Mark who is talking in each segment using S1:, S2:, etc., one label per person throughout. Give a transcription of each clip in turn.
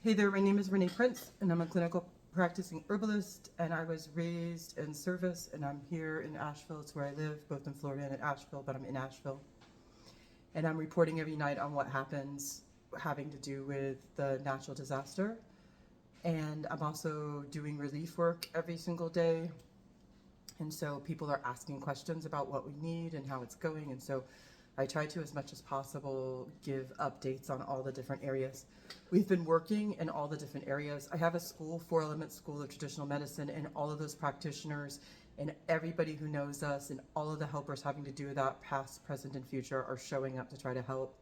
S1: Hey there, my name is Renee Prince, and I'm a clinical practicing herbalist, and I was raised in service, and I'm here in Asheville. It's where I live, both in Florida and in Asheville, but I'm in Asheville. And I'm reporting every night on what happens having to do with the natural disaster. And I'm also doing relief work every single day. And so people are asking questions about what we need and how it's going. And so I try to, as much as possible, give updates on all the different areas. We've been working in all the different areas. I have a school, 4-element school of traditional medicine, and all of those practitioners and everybody who knows us and all of the helpers having to do with that, past, present, and future, are showing up to try to help.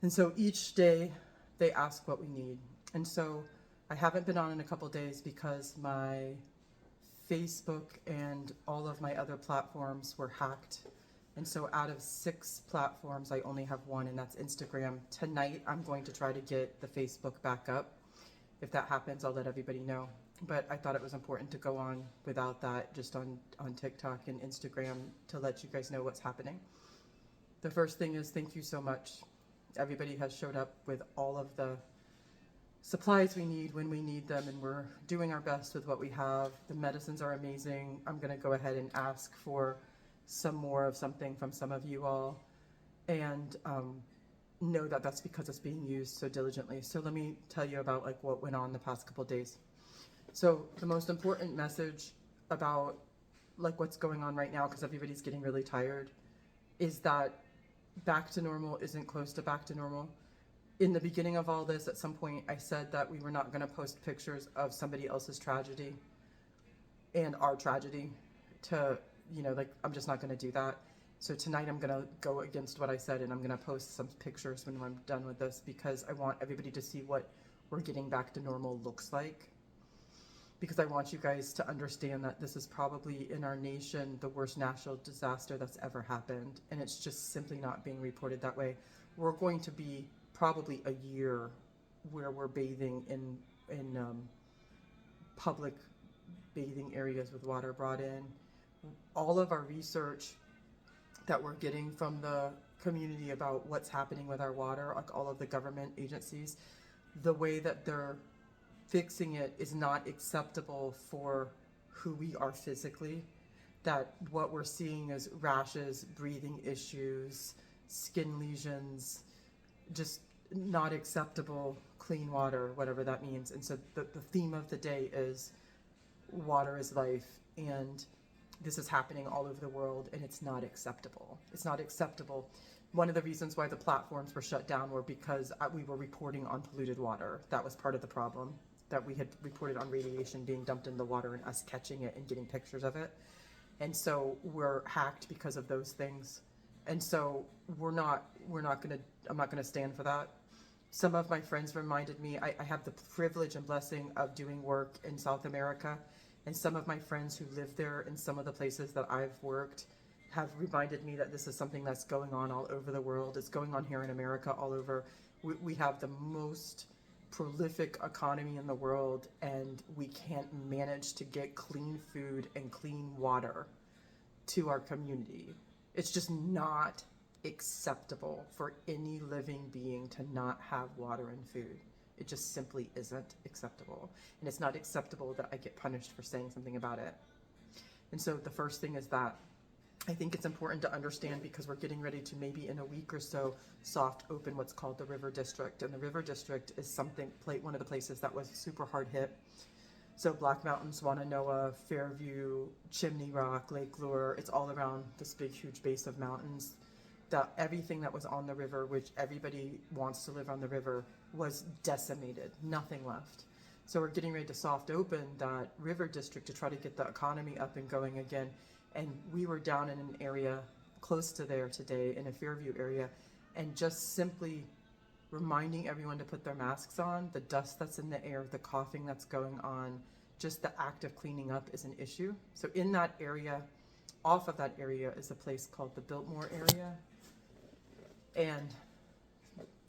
S1: And so each day they ask what we need. And so I haven't been on in a couple days because my Facebook and all of my other platforms were hacked. And so out of 6 platforms, I only have one, and that's Instagram. Tonight, I'm going to try to get the Facebook back up. If that happens, I'll let everybody know. But I thought it was important to go on without that, just on TikTok and Instagram, to let you guys know what's happening. The first thing is, thank you so much. Everybody has showed up with all of the supplies we need when we need them, and we're doing our best with what we have. The medicines are amazing. I'm going to go ahead and ask for some more of something from some of you all, and know that that's because it's being used so diligently. So let me tell you about what went on the past couple of days. So the most important message about what's going on right now, because everybody's getting really tired, is that back to normal isn't close to back to normal. In the beginning of all this, at some point, I said that we were not going to post pictures of somebody else's tragedy and our tragedy to, I'm just not going to do that. So tonight I'm going to go against what I said, and I'm going to post some pictures when I'm done with this, because I want everybody to see what we're getting back to normal looks like. Because I want you guys to understand that this is probably, in our nation, the worst natural disaster that's ever happened. And it's just simply not being reported that way. We're going to be probably a year where we're bathing in public bathing areas with water brought in. All of our research that we're getting from the community about what's happening with our water, like all of the government agencies, the way that they're fixing it is not acceptable for who we are physically. That what we're seeing is rashes, breathing issues, skin lesions, just not acceptable clean water, whatever that means. And so the theme of the day is water is life, and this is happening all over the world, and it's not acceptable. It's not acceptable. One of the reasons why the platforms were shut down were because we were reporting on polluted water. That was part of the problem, that we had reported on radiation being dumped in the water and us catching it and getting pictures of it. And so we're hacked because of those things. And so I'm not gonna stand for that. Some of my friends reminded me, I have the privilege and blessing of doing work in South America, and some of my friends who live there in some of the places that I've worked have reminded me that this is something that's going on all over the world. It's going on here in America all over. We have the most prolific economy in the world, and we can't manage to get clean food and clean water to our community. It's just not acceptable for any living being to not have water and food. It just simply isn't acceptable. And it's not acceptable that I get punished for saying something about it. And so the first thing is that I think it's important to understand, because we're getting ready to, maybe in a week or so, soft open what's called the River District. And the River District is one of the places that was super hard hit. So Black Mountain, Wananoa, Fairview, Chimney Rock, Lake Lure, it's all around this big, huge base of mountains. Everything that was on the river, which everybody wants to live on the river, was decimated, nothing left. So we're getting ready to soft open that River District to try to get the economy up and going again. And we were down in an area close to there today, in a Fairview area, and just simply reminding everyone to put their masks on. The dust that's in the air, the coughing that's going on, just the act of cleaning up is an issue. So in that area, off of that area, is a place called the Biltmore area. And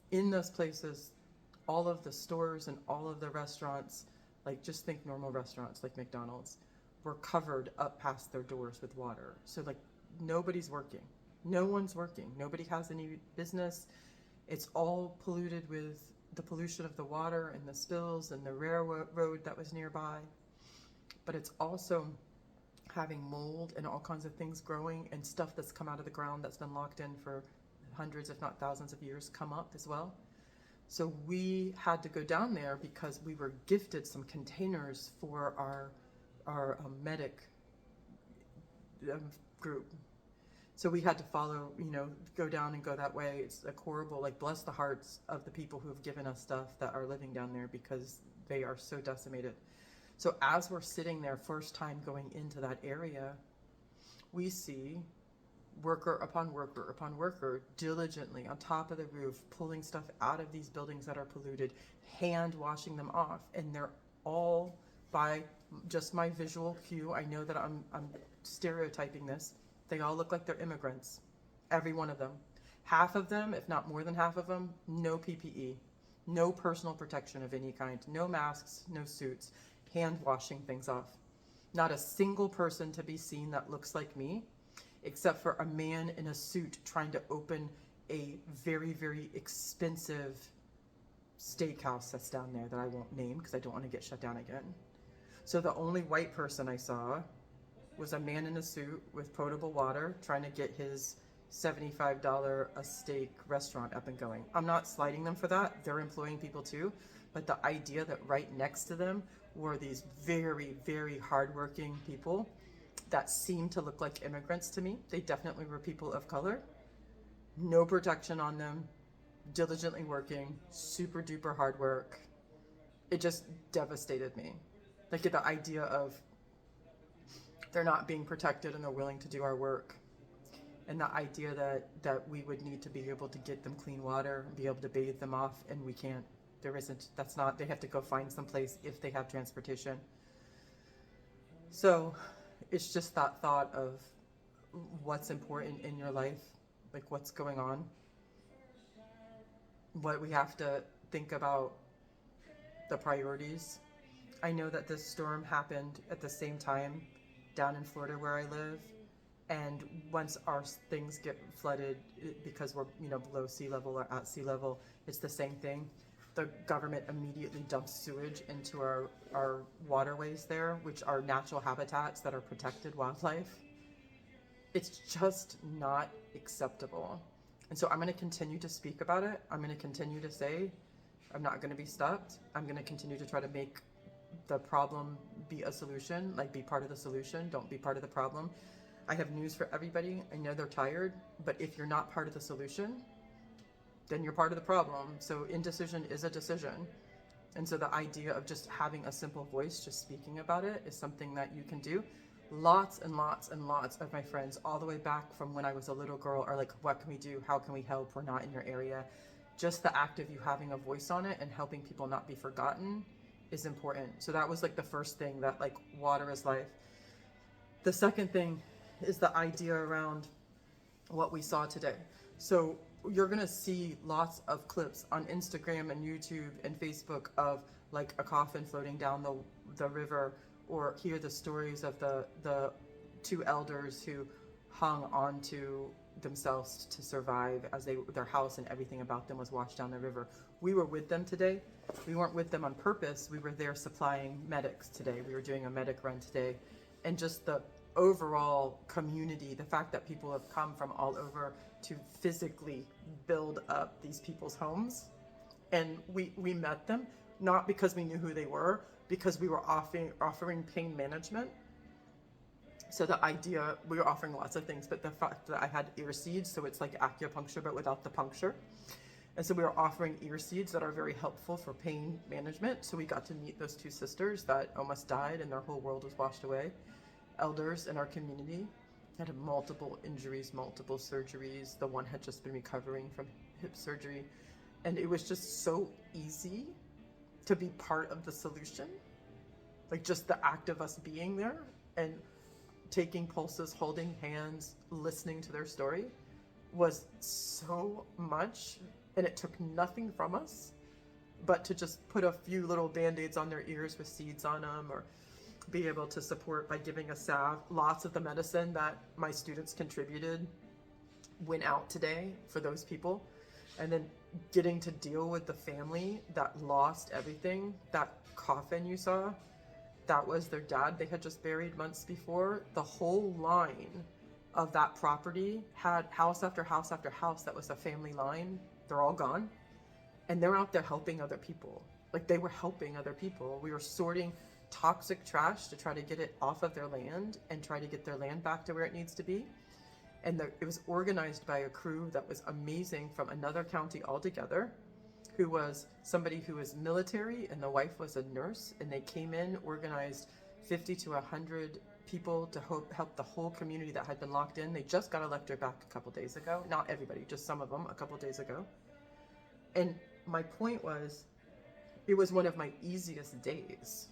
S1: in those places, all of the stores and all of the restaurants, just think normal restaurants like McDonald's, were covered up past their doors with water. So nobody's working. No one's working. Nobody has any business. It's all polluted with the pollution of the water and the spills and the railroad that was nearby. But it's also having mold and all kinds of things growing and stuff that's come out of the ground that's been locked in for hundreds, if not thousands of years, come up as well. So we had to go down there because we were gifted some containers for our medic group. So we had to follow, go down and go that way. It's like horrible, like bless the hearts of the people who have given us stuff that are living down there because they are so decimated. So as we're sitting there, first time going into that area, we see worker upon worker upon worker diligently on top of the roof, pulling stuff out of these buildings that are polluted, hand washing them off. And they're all, by just my visual cue, I know that I'm stereotyping this, they all look like they're immigrants, every one of them. Half of them, if not more than half of them, no PPE, no personal protection of any kind, no masks, no suits, hand washing things off. Not a single person to be seen that looks like me, except for a man in a suit trying to open a very, very expensive steakhouse that's down there that I won't name because I don't want to get shut down again. So the only white person I saw was a man in a suit with potable water trying to get his $75 a steak restaurant up and going. I'm not slighting them for that. They're employing people too. But the idea that right next to them were these very, very hardworking people that seemed to look like immigrants to me. They definitely were people of color. No protection on them, diligently working, super duper hard work. It just devastated me. Like the idea of they're not being protected and they're willing to do our work. And the idea that we would need to be able to get them clean water, be able to bathe them off, and we can't. There isn't. That's not. They have to go find some place if they have transportation. So it's just that thought of what's important in your life, like what's going on, what we have to think about, the priorities. I know that this storm happened at the same time down in Florida where I live. And once our things get flooded, because we're below sea level or at sea level, it's the same thing. The government immediately dumps sewage into our waterways there, which are natural habitats that are protected wildlife. It's just not acceptable. And so I'm going to continue to speak about it. I'm going to continue to say I'm not going to be stopped. I'm going to continue to try to make the problem be a solution, like be part of the solution. Don't be part of the problem. I have news for everybody. I know they're tired, but if you're not part of the solution, then you're part of the problem. So indecision is a decision. And so the idea of just having a simple voice, just speaking about it, is something that you can do. Lots and lots and lots of my friends, all the way back from when I was a little girl, are like, what can we do? How can we help? We're not in your area. Just the act of you having a voice on it and helping people not be forgotten is important. So that was like the first thing, that like water is life. The second thing is the idea around what we saw today. So you're gonna see lots of clips on Instagram and YouTube and Facebook of like a coffin floating down the river, or hear the stories of the two elders who hung onto themselves to survive as their house and everything about them was washed down the river. We were with them today. We weren't with them on purpose. We were there supplying medics today. We were doing a medic run today. And just the overall community, the fact that people have come from all over to physically build up these people's homes. And we met them, not because we knew who they were, because we were offering pain management. So the idea, we were offering lots of things, but the fact that I had ear seeds, so it's like acupuncture, but without the puncture. And so we were offering ear seeds that are very helpful for pain management. So we got to meet those two sisters that almost died and their whole world was washed away. Elders in our community had multiple injuries, multiple surgeries. The one had just been recovering from hip surgery. And it was just so easy to be part of the solution. Like just the act of us being there and taking pulses, holding hands, listening to their story was so much. And it took nothing from us but to just put a few little band-aids on their ears with seeds on them, or be able to support by giving a salve. Lots of the medicine that my students contributed went out today for those people. And then getting to deal with the family that lost everything. That coffin you saw, that was their dad. They had just buried months before. The whole line of that property had house after house after house that was a family line. They're all gone. And they're out there helping other people. Like, they were helping other people. We were sorting toxic trash to try to get it off of their land and try to get their land back to where it needs to be. And it was organized by a crew that was amazing from another county altogether, who was somebody who was military and the wife was a nurse. And they came in, organized 50 to 100 people to help the whole community that had been locked in. They just got elected back a couple days ago. Not everybody, just some of them a couple days ago. And my point was, it was one of my easiest days.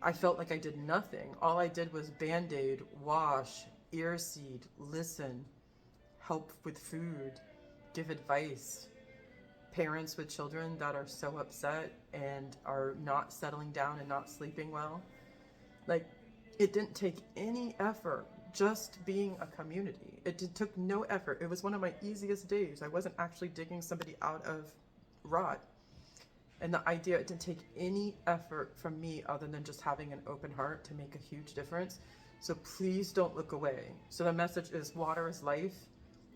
S1: I felt like I did nothing. All I did was Band-Aid, wash, ear seed, listen, help with food, give advice. Parents with children that are so upset and are not settling down and not sleeping well. Like, it didn't take any effort, just being a community. It took no effort. It was one of my easiest days. I wasn't actually digging somebody out of rot. And the idea, it didn't take any effort from me other than just having an open heart to make a huge difference. So please don't look away. So the message is, water is life.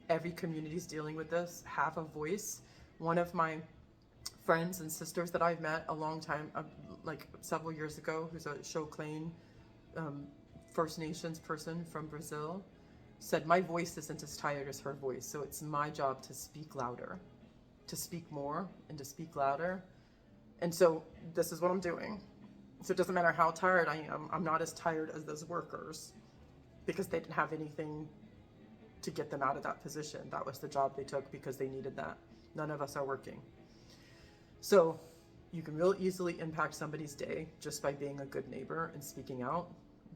S1: Every community is dealing with this. Have a voice. One of my friends and sisters that I've met a long time, like several years ago, who's a Choclain First Nations person from Brazil, said, my voice isn't as tired as her voice. So it's my job to speak louder, to speak more and to speak louder. And so this is what I'm doing. So it doesn't matter how tired I am. I'm not as tired as those workers because they didn't have anything to get them out of that position. That was the job they took because they needed that. None of us are working. So you can real easily impact somebody's day just by being a good neighbor and speaking out.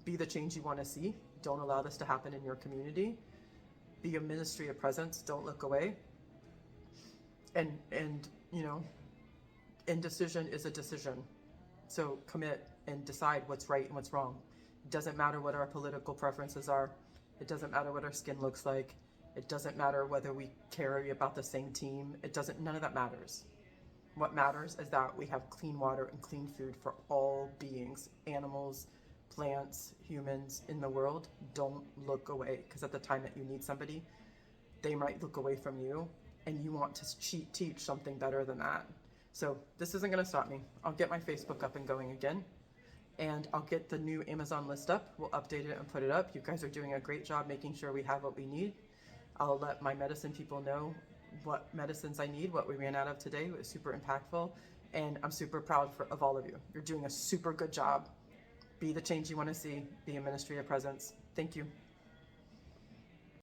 S1: Be the change you want to see. Don't allow this to happen in your community. Be a ministry of presence. Don't look away. And you know, indecision is a decision. So commit and decide what's right and what's wrong. It doesn't matter what our political preferences are. It doesn't matter what our skin looks like. It doesn't matter whether we care about the same team. None of that matters. What matters is that we have clean water and clean food for all beings, animals, plants, humans in the world. Don't look away, because at the time that you need somebody, they might look away from you, and you want to teach something better than that. So this isn't going to stop me. I'll get my Facebook up and going again, and I'll get the new Amazon list up. We'll update it and put it up. You guys are doing a great job making sure we have what we need. I'll let my medicine people know what medicines I need, what we ran out of today. It was super impactful, and I'm super proud of all of you. You're doing a super good job. Be the change you want to see. Be a ministry of presence. Thank you.